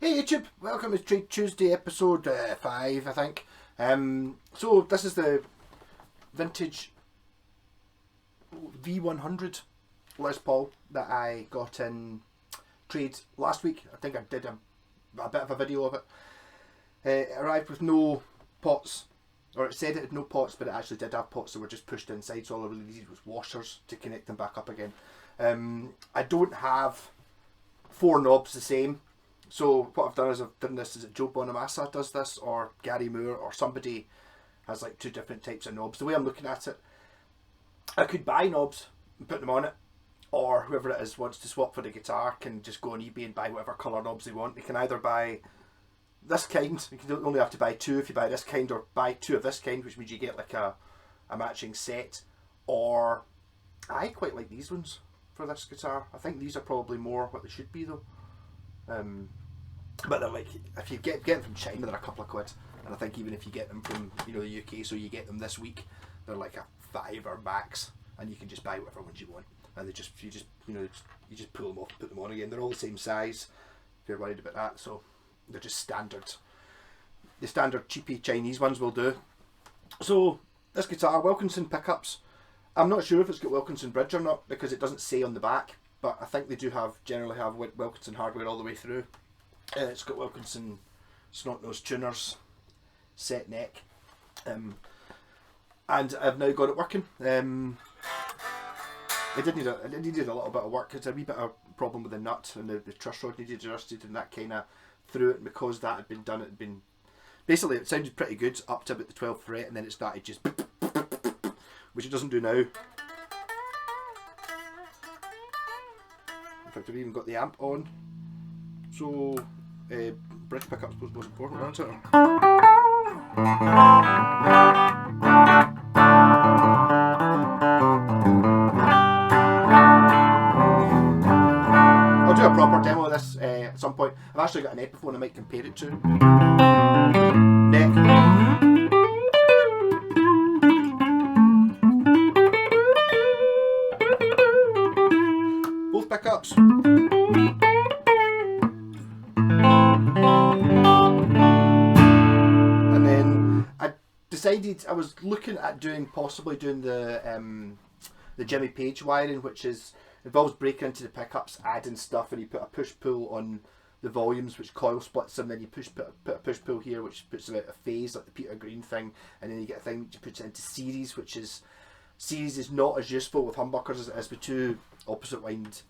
Hey YouTube, welcome to Trade Tuesday episode 5 I think. So this is the vintage V100 Les Paul that I got in trade last week. I think I did a bit of a video of it. It arrived with no pots, or it said it had no pots, but it actually did have pots that were just pushed inside, so all I really needed was washers to connect them back up again. I don't have 4 knobs the same. So what I've done is I've done this, is it Joe Bonamassa does this, or Gary Moore, or somebody has like 2 different types of knobs. The way I'm looking at it, I could buy knobs and put them on it, or whoever it is wants to swap for the guitar can just go on eBay and buy whatever colour knobs they want. They can either buy this kind, you can only have to buy 2 if you buy this kind, or buy 2 of this kind, which means you get like a matching set. Or I quite like these ones for this guitar. I think these are probably more what they should be though. But they're like, if you get them from China, they're a couple of quid, and I think even if you get them from the UK, so you get them this week, they're like a £5 max, and you can just buy whatever ones you want, and you just pull them off, put them on again. They're all the same size if you're worried about that, so they're just standard. The standard cheapy Chinese ones will do. So this guitar, Wilkinson pickups. I'm not sure if it's got Wilkinson bridge or not because it doesn't say on the back, but I think they do generally have Wilkinson hardware all the way through. It's got Wilkinson snot-nosed tuners, set neck, and I've now got it working. It needed a little bit of work. It's a wee bit of problem with the nut, and the truss rod needed adjusted, and that kind of threw it. And because that had been done, it had been basically, it sounded pretty good up to about the 12th fret, and then it started just which it doesn't do now. In fact, I've even got the amp on. So, bridge pickups was most important, wasn't it? I'll do a proper demo of this at some point. I've actually got an Epiphone I might compare it to. Neck. Both pickups. I was looking at possibly doing the Jimmy Page wiring, which involves breaking into the pickups, adding stuff, and you put a push-pull on the volumes, which coil splits them. Then you put a push-pull here, which puts them out of phase, like the Peter Green thing, and then you get a thing which puts it into series, series is not as useful with humbuckers as it is with 2 opposite wind,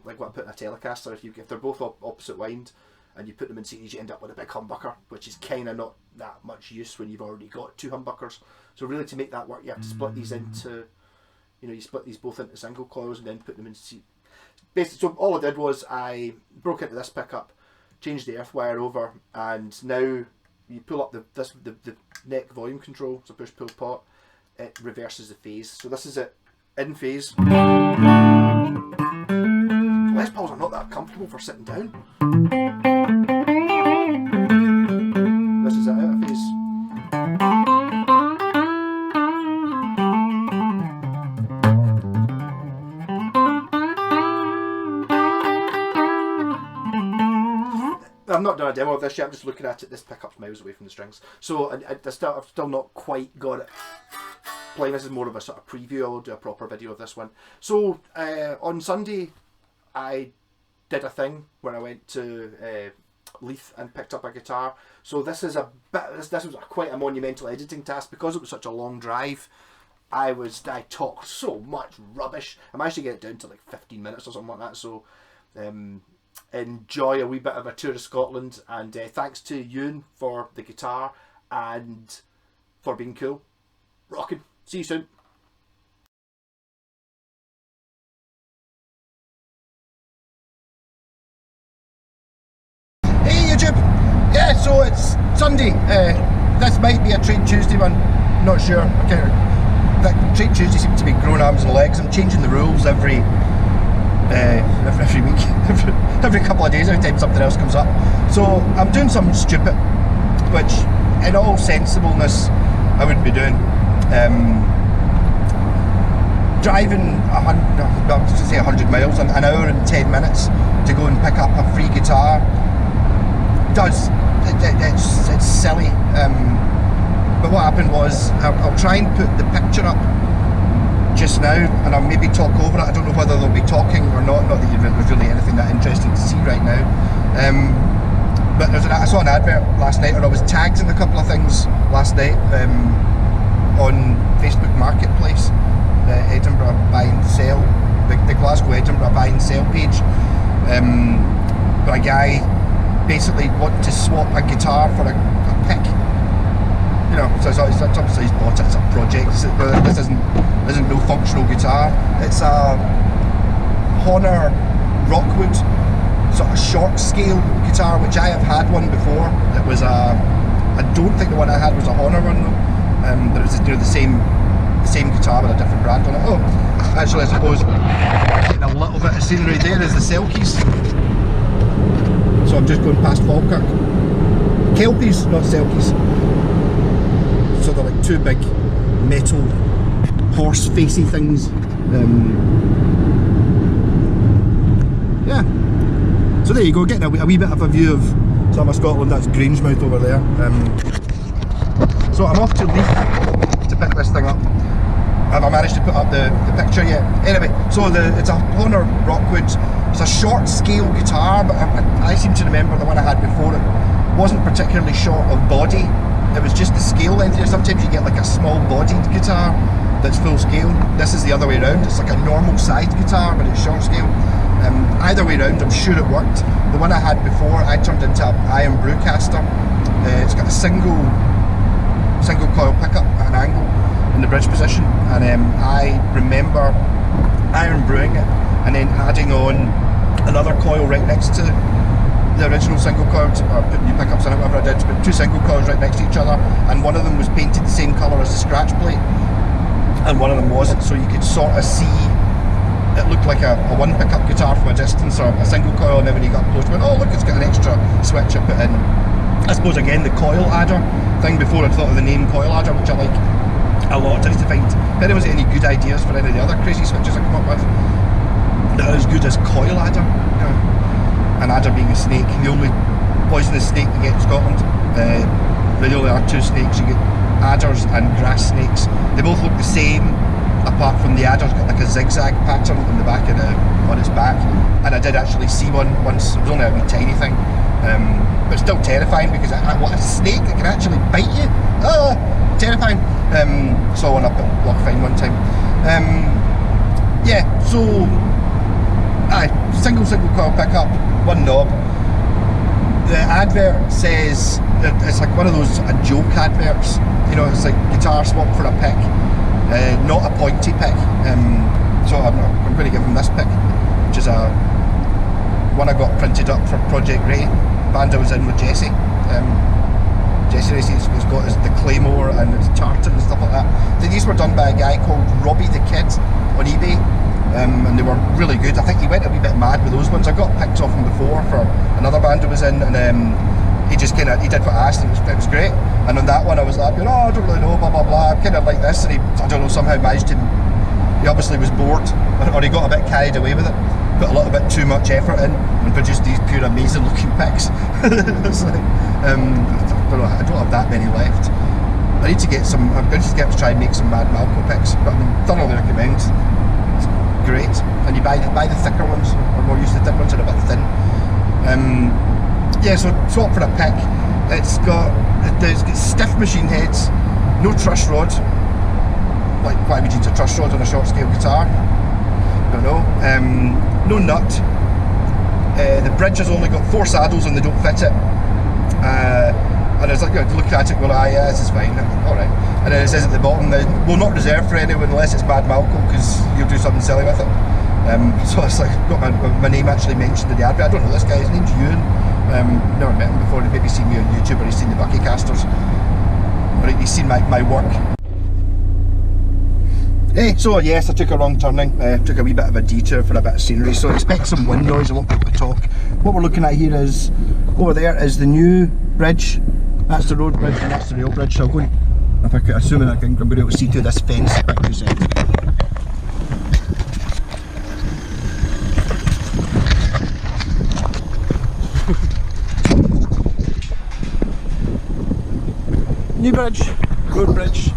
like what I put in a Telecaster. If they're both opposite wind, and you put them in series, you end up with a big humbucker, which is kind of not that much use when you've already got 2 humbuckers. So really, to make that work, you have to split these into, you split these both into single coils and then put them in series. Basically, so all I did was I broke into this pickup, changed the earth wire over, and now you pull up the neck volume control. It's a push-pull pot. It reverses the phase. So this is it in phase. Les Pauls are not that comfortable for sitting down. This is it out of phase. I've not done a demo of this yet, I'm just looking at it. This pickup's miles away from the strings. So I've still not quite got it playing. This is more of a sort of preview. I'll do a proper video of this one. So on Sunday I did a thing where I went to Leith and picked up a guitar. So this is this was quite a monumental editing task because it was such a long drive. I talked so much rubbish. I managed to get it down to like 15 minutes or something like that. So enjoy a wee bit of a tour of Scotland, and thanks to Euan for the guitar and for being cool. Rocking. See you soon. Yeah, so it's Sunday. This might be a Trade Tuesday one, not sure. Trade Tuesday seems to be growing arms and legs. I'm changing the rules every week, every couple of days, every time something else comes up. So I'm doing something stupid, which in all sensibleness I wouldn't be doing. Driving 100 miles, an hour and 10 minutes to go and pick up a free guitar does. It's silly. But what happened was, I'll try and put the picture up just now, and I'll maybe talk over it. I don't know whether they'll be talking or not. Not that there's really anything that interesting to see right now. But I saw an advert last night, or I was tagged in a couple of things last night on Facebook Marketplace, the Edinburgh buy and sell, the Glasgow Edinburgh buy and sell page. But a guy basically wanted to swap a guitar for a pick. You know, so it's obviously he's bought it as a project. This isn't no functional guitar. It's a Honor Rockwood sort of short scale guitar, which I have had one before. It was I don't think the one I had was a Honor one though. But it was, you know, the same guitar with a different brand on it. Oh, actually, I suppose getting a little bit of scenery there is the Selkies. So I'm just going past Falkirk. Kelpies, not Selkies. So they're like two big metal horse facey things. Yeah. So there you go, getting a wee bit of a view of some of Scotland. That's Grangemouth over there. So I'm off to Leith to pick this thing up. Have I managed to put up the picture yet? Anyway, so it's a Honor Rockwood. It's a short scale guitar, but I seem to remember the one I had before, it wasn't particularly short of body. It was just the scale length. Sometimes you get like a small bodied guitar that's full scale. This is the other way around. It's like a normal sized guitar, but it's short scale. Either way around, I'm sure it worked. The one I had before, I turned into an iron brewcaster. It's got a single coil pickup at an angle in the bridge position, and I remember iron brewing it and then adding on another coil right next to the original single coil, or putting new pickups in it, whatever I did, but two single coils right next to each other, and one of them was painted the same colour as the scratch plate and one of them wasn't, so you could sort of see it looked like a one pickup guitar from a distance, or a single coil, and then when you got close, went, oh look, it's got an extra switch I put in. I suppose again the coil adder thing, before I'd thought of the name coil adder, which I like a lot. I used to find if anyone's got any good ideas for any of the other crazy switches I come up with that are as good as coil adder. You know, an adder being a snake, the only poisonous snake you get in Scotland. There only are two snakes. You get adders and grass snakes. They both look the same, apart from the adder's got like a zigzag pattern on the back of on its back. And I did actually see one once. It was only a wee tiny thing, but still terrifying, because what, a snake that can actually bite you? Ah, terrifying. Saw one up at Lochfine one time. Yeah, so single coil pickup, one knob. The advert says that it's like one of those a joke adverts. You know, it's like guitar swap for a pick, not a pointy pick. So I'm going to give him this pick, which is a one I got printed up for Project Ray. Band I was in with Jesse. Jesse Racy's got the Claymore and his tartan and stuff like that. These were done by a guy called Robbie the Kid on eBay, and they were really good. I think he went a wee bit mad with those ones. I got picks off him before for another band I was in, and he just he did what I asked, and it was great. And on that one I was like, oh, I don't really know, blah blah blah, I kind of like this, and he, I don't know, somehow managed to, he obviously was bored, or he got a bit carried away with it, put a little bit too much effort in, and produced these pure amazing looking picks. It's like, I don't have that many left. I need to get some. I'm going to try and make some Mad Malco picks, but I thoroughly recommend. It's great, and you buy the thicker ones, or more used to the thick ones are a bit thin. Yeah, so swap for a pick. It's got stiff machine heads, no truss rod. Like, why would you use a truss rod on a short scale guitar? Don't know. No nut. The bridge has only got 4 saddles and they don't fit it. And I was like, looking at it, going, yeah, this is fine, alright. And then it says at the bottom, will not reserve for anyone unless it's Mad Malco, because you'll do something silly with it. So it's like, got my name actually mentioned in the advert. I don't know this guy, his name's Euan. Never met him before. He'd maybe seen me on YouTube, or he's seen the Buckycasters, or he's seen my work. So yes, I took a wrong turning, took a wee bit of a detour for a bit of scenery, so expect some wind noise. I won't be able to talk. What we're looking at here is, over there is the new bridge. That's the road bridge and that's the rail bridge, so I'll go and, if I could, assuming I'm going to be able to see through this fence in about 2 seconds. New bridge, road bridge,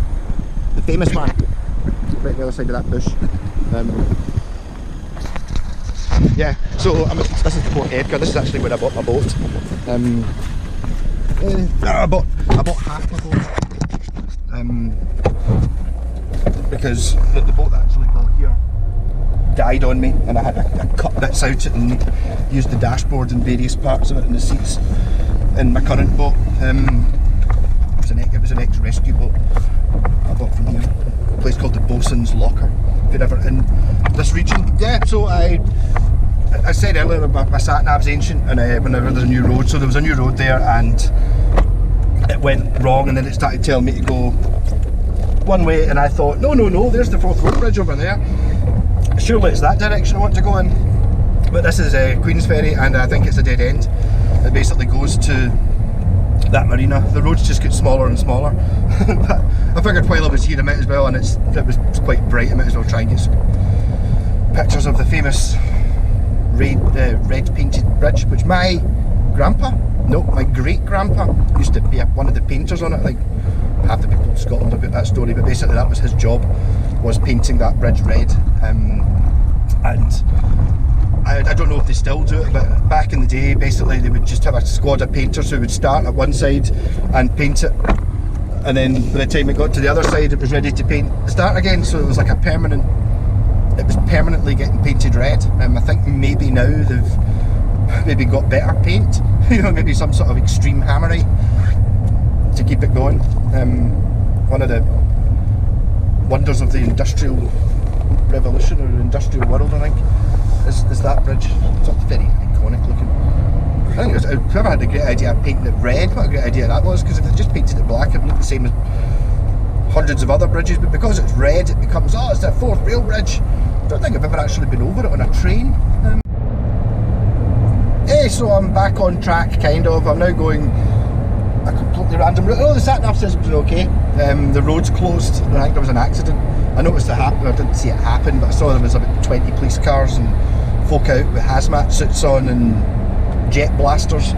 the famous one, right on the other side of that bush. Yeah, so this is the Port Edgar. This is actually where I bought my boat. I bought half my boat because the boat that I actually bought here died on me, and I had to cut bits out and used the dashboard and various parts of it and the seats in my current boat. It was an ex-rescue boat I bought from here, a place called the Bosun's Locker, if you're ever in this region. Yeah, so I said earlier my sat nav's ancient, and whenever there's a new road, so there was a new road there and it went wrong, and then it started telling me to go one way, and I thought, no, there's the Forth Road Bridge over there. Surely it's that direction I want to go in. But this is Queensferry, and I think it's a dead end. It basically goes to that marina. The roads just get smaller and smaller. But I figured while I was here I might as well, and it was quite bright, I might as well try and get some pictures of the famous red painted bridge, which my great grandpa used to be one of the painters on it. Like half the people in Scotland have got that story, but basically that was his job, was painting that bridge red. And I don't know if they still do it, but back in the day basically they would just have a squad of painters who would start at one side and paint it, and then by the time it got to the other side it was ready to start again, so it was like it was permanently getting painted red. I think maybe now they've maybe got better paint, maybe some sort of extreme hammery to keep it going. One of the wonders of the industrial revolution or industrial world, I think, is that bridge. It's very iconic looking. I think whoever had a great idea of painting it red, what a great idea that was, because if they just painted it black it would look the same as hundreds of other bridges, but because it's red it becomes, it's the Forth Rail Bridge. I don't think I've ever actually been over it on a train. So I'm back on track, kind of. I'm now going a completely random route. The sat nav says it was okay. The road's closed. I think there was an accident. I noticed it happen. I didn't see it happen, but I saw there was about 20 police cars and folk out with hazmat suits on and jet blasters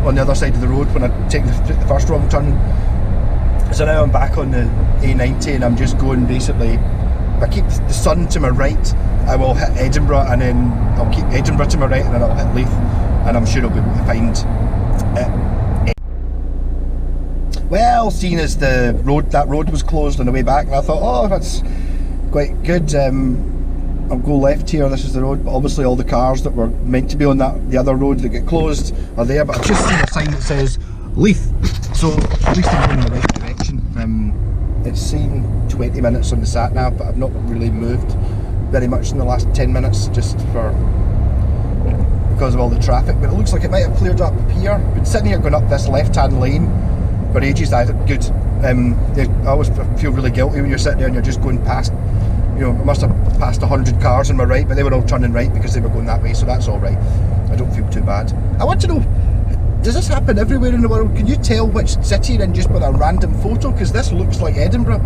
on the other side of the road when I take the first wrong turn. So now I'm back on the A90 and I'm just going basically, if I keep the sun to my right I will hit Edinburgh, and then I'll keep Edinburgh to my right and then I'll hit Leith, and I'm sure I'll be able to find it. Well, seeing as that road was closed on the way back, and I thought, that's quite good, I'll go left here, this is the road, but obviously all the cars that were meant to be on the other road that get closed are there, but I've just seen a sign that says Leith, so at least I'm going in the right direction. It's saying 20 minutes on the sat nav, but I've not really moved very much in the last 10 minutes just because of all the traffic, but it looks like it might have cleared up here. I've been sitting here going up this left hand lane for ages. Good. I always feel really guilty when you're sitting there and you're just going past, I must have passed 100 cars on my right, but they were all turning right because they were going that way, so that's all right. I don't feel too bad. I want to know, does this happen everywhere in the world? Can you tell which city you're in just with a random photo? Because this looks like Edinburgh.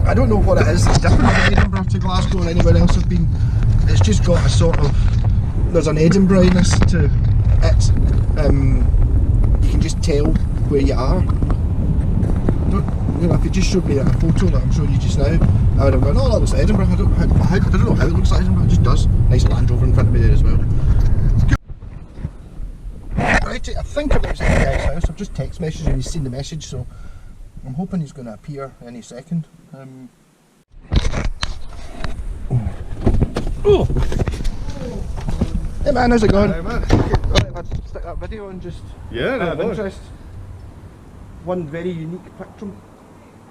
I don't know what it is that's different from Edinburgh to Glasgow or anywhere else I've been. It's just got a sort of, there's an Edinburgh-ness to it. You can just tell where you are. If you just showed me a photo that I'm showing you just now, I would have gone, that looks like Edinburgh. I don't know how it looks like Edinburgh, it just does. Nice Land Rover in front of me there as well. Right, I think I'm outside the guy's house. I've just text messaged him, he's seen the message, so I'm hoping he's going to appear any second. Hey man, how's it going? Hey man. Right, if I'd stick that video on just out of interest. One very unique picture.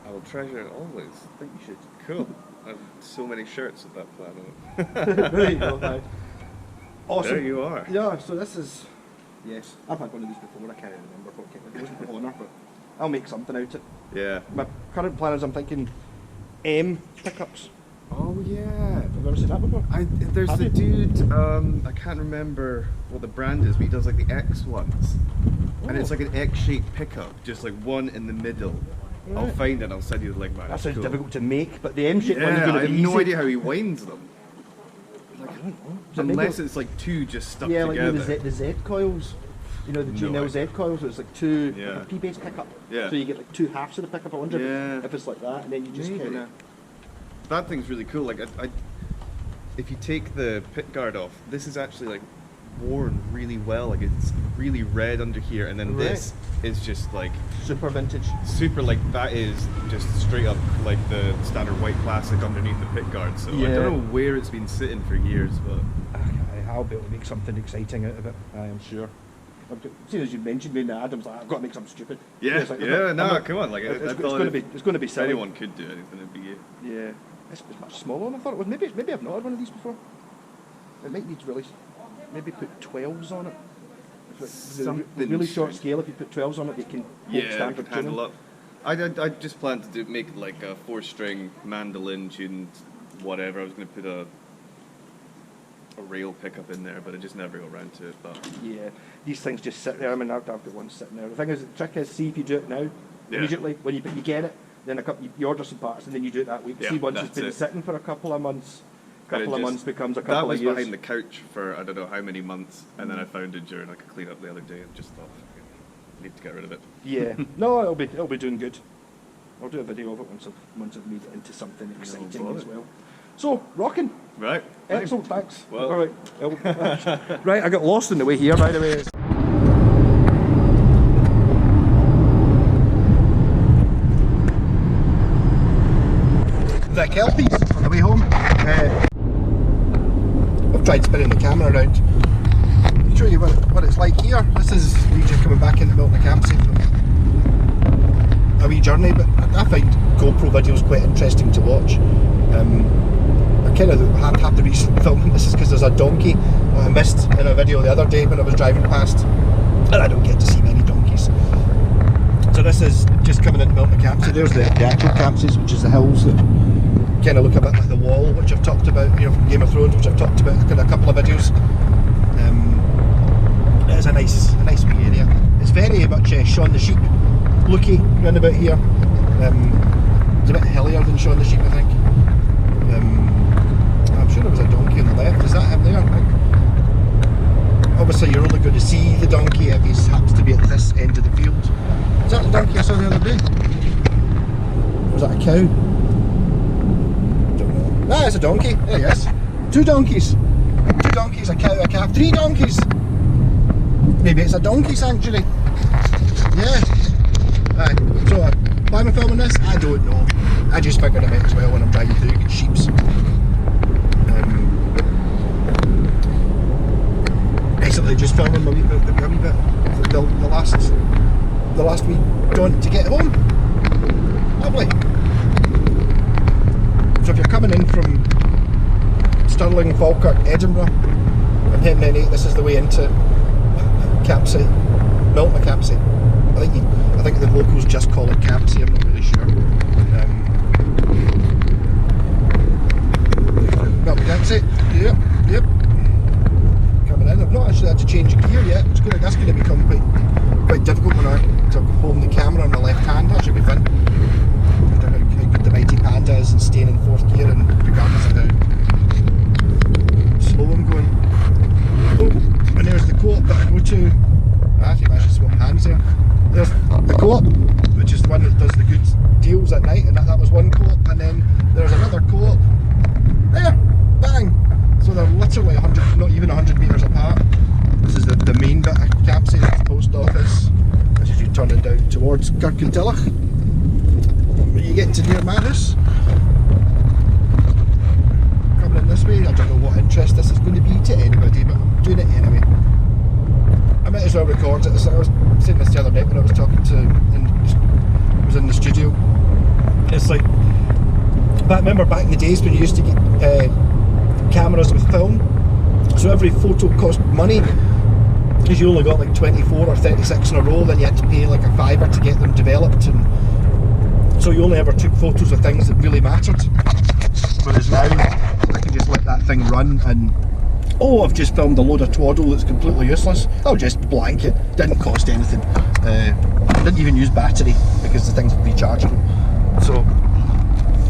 I will treasure it always. I think you should. Cool. I have so many shirts of that planet. There you go, man. Awesome. There you are. Yeah, so this is, yes, I've had one of these before, I can't remember what it wasn't for honour, but I'll make something out of it. Yeah. My current plan is I'm thinking M pickups. Oh yeah. Have you ever seen that before? There's Have the you? dude, I can't remember what the brand is, but he does like the X ones. And it's like an X-shaped pickup, just like one in the middle. I'll find it and I'll send you the link, man. That It's sounds cool. difficult to make, but the M-shaped one is Yeah, going I to have be no easy. idea how he winds them. I don't know. Unless it's like two just stuck yeah, together. like the Z coils. You know the No GNL-Z coils, so it's like two, Yeah. like a P-base pickup. Yeah. So you get like two halves of the pickup. I wonder Yeah. if it's like that, and then you just Maybe. kind of. That thing's really cool. Like, if you take the pit guard off, this is actually like worn really well. Like, it's really red under here, and then Right. this is just like Super vintage. super. Like, that is just straight up like the standard white plastic underneath the pit guard. So I Yeah. don't know where it's been sitting for years, but I'll be able to make something exciting out of it, I am sure. See, as you mentioned, me and Adam's like, I've got to make something stupid. yeah, It's like, yeah. I'm no, not- come on. Like, It's, I it's thought going to be if silly. anyone could do anything, it'd be you. Yeah, it's much smaller than I thought it was. Maybe I've not had one of these before. It might need really, maybe put 12s on it. If it's the Something really short strange. scale, if you put 12s on it, they can hold Yeah, standard could handle tuning. up. I just planned to make like a 4-string mandolin tuned whatever. I was going to put a rail pickup in there, but I just never got around to it. But Yeah, these things just sit there. I mean, I've got one sitting there. The thing is, the trick is, see if you do it now, Yeah. immediately, when you get it, then you order some parts, and then you do it that week. Yeah, See, once it's that's been it. sitting for a couple of months, And it just- months becomes a that couple was of years. behind the couch for I don't know how many months, and then I found it during like a clean up the other day, and just thought, "Fuck it, need to get rid of it." Yeah, no, it'll be doing good. I'll do a video of it once I've made it into something exciting bother. as well. So, rocking. Right. Excellent, thanks. Well- all right. Right, I got lost in the way here, by the way. The Kelpies on the way home. I've tried spinning the camera around to show you what it's like here. This is me just coming back into Milton Campsie from a wee journey, but I find GoPro videos quite interesting to watch. I kind of have the reason for filming this is because there's a donkey that I missed in a video the other day when I was driving past, and I don't get to see many donkeys. So this is just coming into Milton Campsie. There's the actual Campsies, which is the hills that kind of look a bit like the Wall, which I've talked about, you know, from Game of Thrones, which I've talked about in a couple of videos. It's a nice wee area. It's very much Shaun the Sheep looky round about here. It's a bit hillier than Shaun the Sheep, I think. I'm sure there was a donkey on the left. Is that him there? Obviously you're only going to see the donkey if he happens to be at this end of the field. Is that the donkey I saw the other day? Or was that a cow? Don't know. Ah, it's a donkey. There he is. Two donkeys, a cow, a calf, 3 donkeys. Maybe it's a donkey sanctuary. Yeah. Aye. So why am I filming this? I don't know. I just figured I might as well when I'm driving through get sheeps. Basically just filming a wee bit the last wee jaunt to get home. Lovely. So if you're coming in from Stirling, Falkirk, Edinburgh and heading in 8, this is the way into Campsie, Milton Campsie. I think the locals just call it Campsie, I'm not really sure. Milton Campsie, yep. Coming in, I've not actually had to change gear yet. That's going to become quite difficult when I hold the camera on my left hand. That should be fun. I don't know how good the mighty Panda is in staying in 4th gear, and regardless of how slow I'm going. Oh, and there's the co-op that I go to. I think I should swap hands there. There's the co-op, which is the one that does the good deals at night, and that was one co-op, and then there's another co-op. There, bang! So they're literally 100, not even 100 metres apart. This is the main bit of Campsie, that's the post office. This is you turning down towards Kirkintilloch. When you get to near my house, coming in this way, I don't know what interest this is going to be to anybody, but I'm doing it anyway. I might as well record it. I was saying this the other night when I was talking to, I was in the studio. It's like, I remember back in the days when you used to get cameras with film, so every photo cost money because you only got like 24 or 36 in a row, then you had to pay like a £5 to get them developed, and so you only ever took photos of things that really mattered. Whereas now I can just let that thing run and I've just filmed a load of twaddle that's completely useless. I'll just blank it, didn't cost anything, didn't even use battery because the thing's rechargeable. So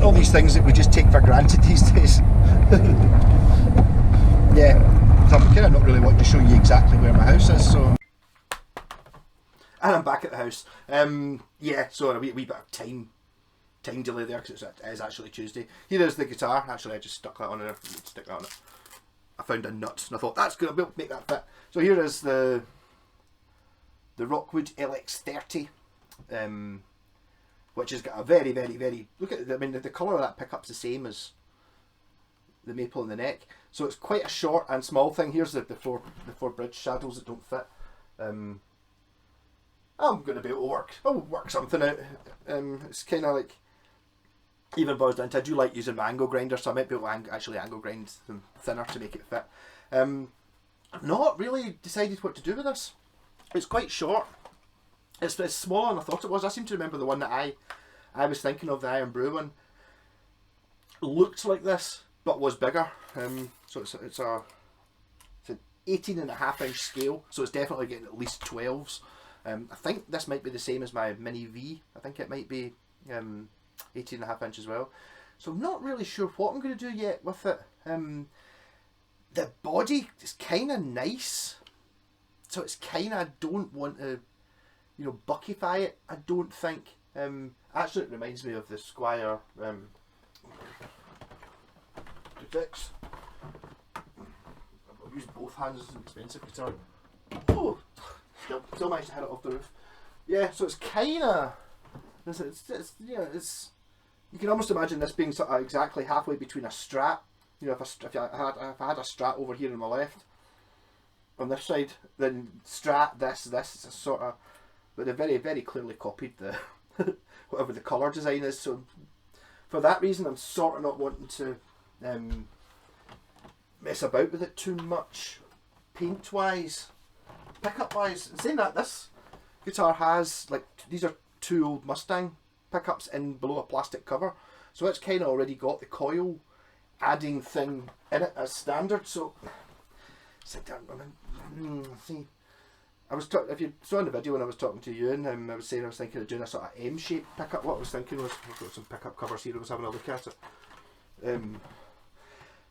all these things that we just take for granted these days. Yeah, so I'm kind of not really wanting to show you exactly where my house is, so And I'm back at the house. Yeah, so a wee bit of time delay there because it is actually Tuesday. Here is the guitar. Actually, I just stuck that on there. Stick that on it. I found a nut and I thought that's good. I'll be able to make that fit. So here is the Rockwood LX30, which has got a very, very, very, look at it. I mean, the colour of that pickup's the same as the maple in the neck. So it's quite a short and small thing. Here's the four bridge shadows that don't fit. I'm going to be able to work something out. It's kind of like, even boils down to, I do like using my angle grinder, so I might be able to actually angle grind them thinner to make it fit. I've not really decided what to do with this. It's quite short. It's smaller than I thought it was. I seem to remember the one that I was thinking of, the Iron Brew one, looked like this, but was bigger. So it's an 18.5 inch scale, so it's definitely getting at least 12s. I think this might be the same as my Mini V. I think it might be 18.5 inch as well. So I'm not really sure what I'm going to do yet with it. The body is kind of nice, so it's kind of, I don't want to, you know, buckify it. I don't think. Actually, it reminds me of the Squire 26. I've used both hands. It's an expensive guitar. Oh, still managed to hit it off the roof. Yeah, so it's kind of, it's yeah, it's, you can almost imagine this being sort of exactly halfway between a Strat. You know, if I had a Strat over here on my left, on this side, then Strat, this is a sort of, but they very, very clearly copied the whatever the colour design is. So for that reason, I'm sort of not wanting to mess about with it too much, paint wise, pickup wise. And saying that, this guitar has, like, these are two old Mustang pickups in below a plastic cover, so it's kind of already got the coil adding thing in it as standard. So sit down, see, I was if you saw in the video when I was talking to Euan, I was saying I was thinking of doing a sort of M-shaped pickup. What I was thinking was, I've got some pickup covers here, I was having a look at it.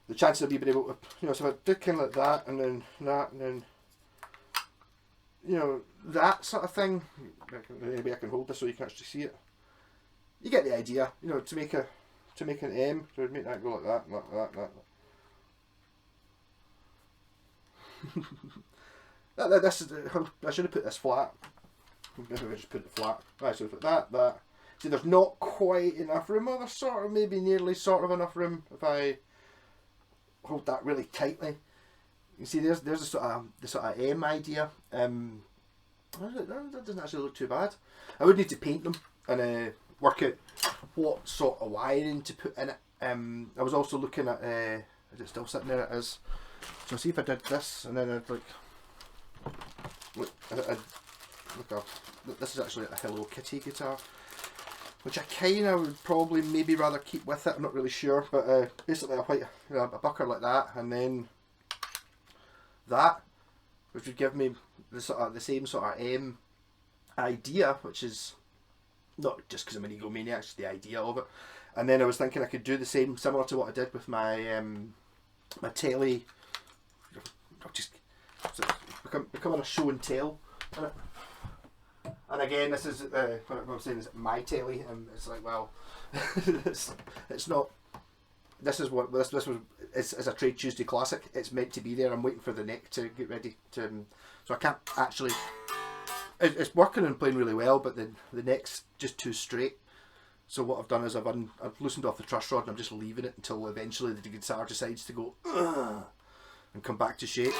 The chances of me being able to, you know, so if I did kind of like that, and then that, and then, you know, that sort of thing. Maybe I can hold this so you can actually see it. You get the idea, you know, to make an M, so I'd make that go like that, like that. This is, I should have put this flat. Maybe I just put it flat. Right, so put that. See, there's not quite enough room. Well, there's sort of, maybe nearly sort of enough room if I hold that really tightly. You see, there's the sort of M idea. That doesn't actually look too bad. I would need to paint them and work out what sort of wiring to put in it. I was also looking at, is it still sitting there? It is. So see if I did this, and then I'd like, this is actually a Hello Kitty guitar, which I kind of would probably maybe rather keep with it. I'm not really sure, but basically a white, you know, a bucker like that, and then that, which would give me the same sort of M idea, which is not just because I'm an egomaniac, it's just the idea of it. And then I was thinking I could do the same, similar to what I did with my my telly, just becoming a show and tell. And again, this is what I'm saying is my telly, and it's like, well, it's not. This is what this was. It's a Trade Tuesday classic. It's meant to be there. I'm waiting for the neck to get ready to. So I can't actually. It's working and playing really well, but the neck's just too straight. So what I've done is I've loosened off the truss rod and I'm just leaving it until eventually the guitar decides to go and come back to shape.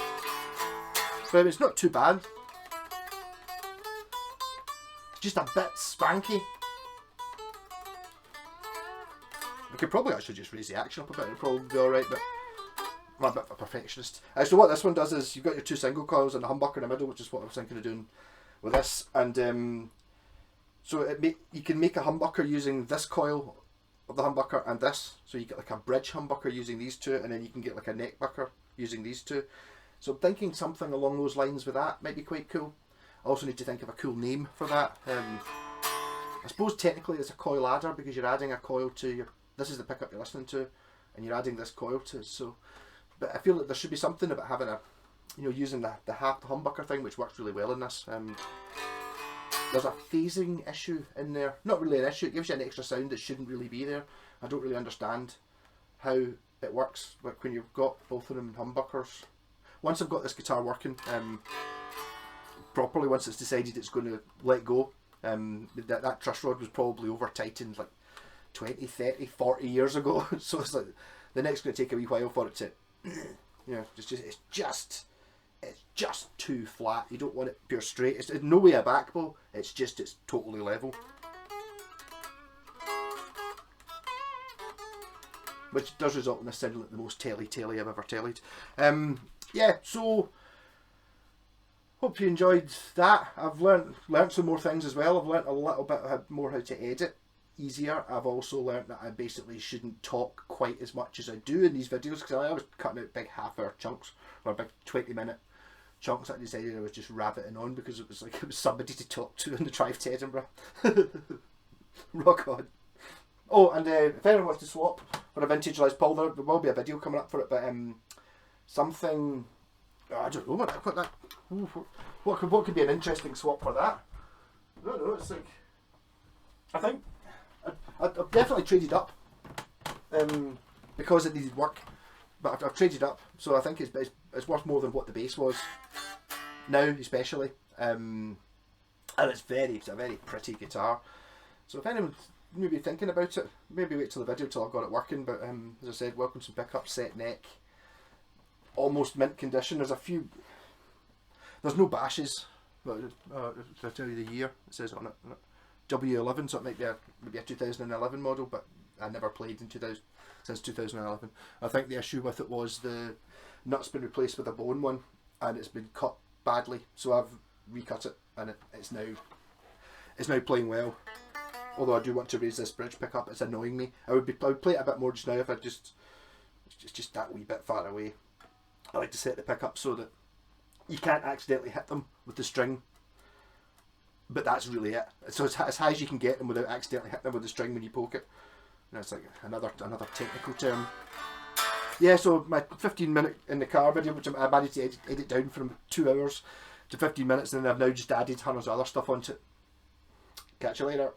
But I mean, it's not too bad. Just a bit spanky. I could probably actually just raise the action up a bit and it'll probably be alright, but I'm a bit of a perfectionist. So what this one does is you've got your two single coils and a humbucker in the middle, which is what I was thinking of doing with this. And so you can make a humbucker using this coil of the humbucker and this. So you get like a bridge humbucker using these two, and then you can get like a neck bucker using these two. So I'm thinking something along those lines with that might be quite cool. I also need to think of a cool name for that. I suppose technically it's a coil adder because you're adding a coil to your, this is the pickup you're listening to, and you're adding this coil to. So, but I feel that there should be something about having a, you know, using the humbucker thing, which works really well in this. there's a phasing issue in there. Not really an issue, it gives you an extra sound that shouldn't really be there. I don't really understand how it works, like when you've got both of them humbuckers. Once I've got this guitar working properly, once it's decided it's going to let go, that truss rod was probably over tightened like 20, 30, 40 years ago. So it's like the neck's going to take a wee while for it to, you know, it's just too flat. You don't want it pure straight. It's no way a back bow. It's totally level, which does result in a sound like the most telly I've ever tellied. Yeah, so hope you enjoyed that. I've learnt some more things as well. I've learnt a little bit more how to edit easier. I've also learnt that I basically shouldn't talk quite as much as I do in these videos, because I was cutting out big half-hour chunks or big 20-minute chunks that I decided I was just rabbiting on because it was somebody to talk to on the drive to Edinburgh. Rock on. Oh, and if anyone wants to swap for a vintage Les Paul, there will be a video coming up for it, but something, I don't know what could be an interesting swap for that. I don't know, it's like, I think I've definitely traded up because it needed work, but I've traded up, so I think it's worth more than what the base was now, especially, and it's a very pretty guitar. So if anyone's maybe thinking about it, maybe wait till the video till I've got it working. But as I said, welcome some pickups, set neck, almost mint condition. There's no bashes, but did I tell you the year? It says on it W11, so it might be a 2011 model, but I never played since 2011. I think the issue with it was the nut's been replaced with a bone one, and it's been cut badly, so I've recut it, and it's now playing well. Although I do want to raise this bridge pickup, it's annoying me. I would play it a bit more just now if it's just that wee bit far away. I like to set the pickup so that you can't accidentally hit them with the string, but that's really it. So it's as high as you can get them without accidentally hitting them with the string when you poke it. And it's like another technical term. Yeah, so my 15-minute in the car video, which I managed to edit down from 2 hours to 15 minutes, and then I've now just added hundreds of other stuff onto it. Catch you later.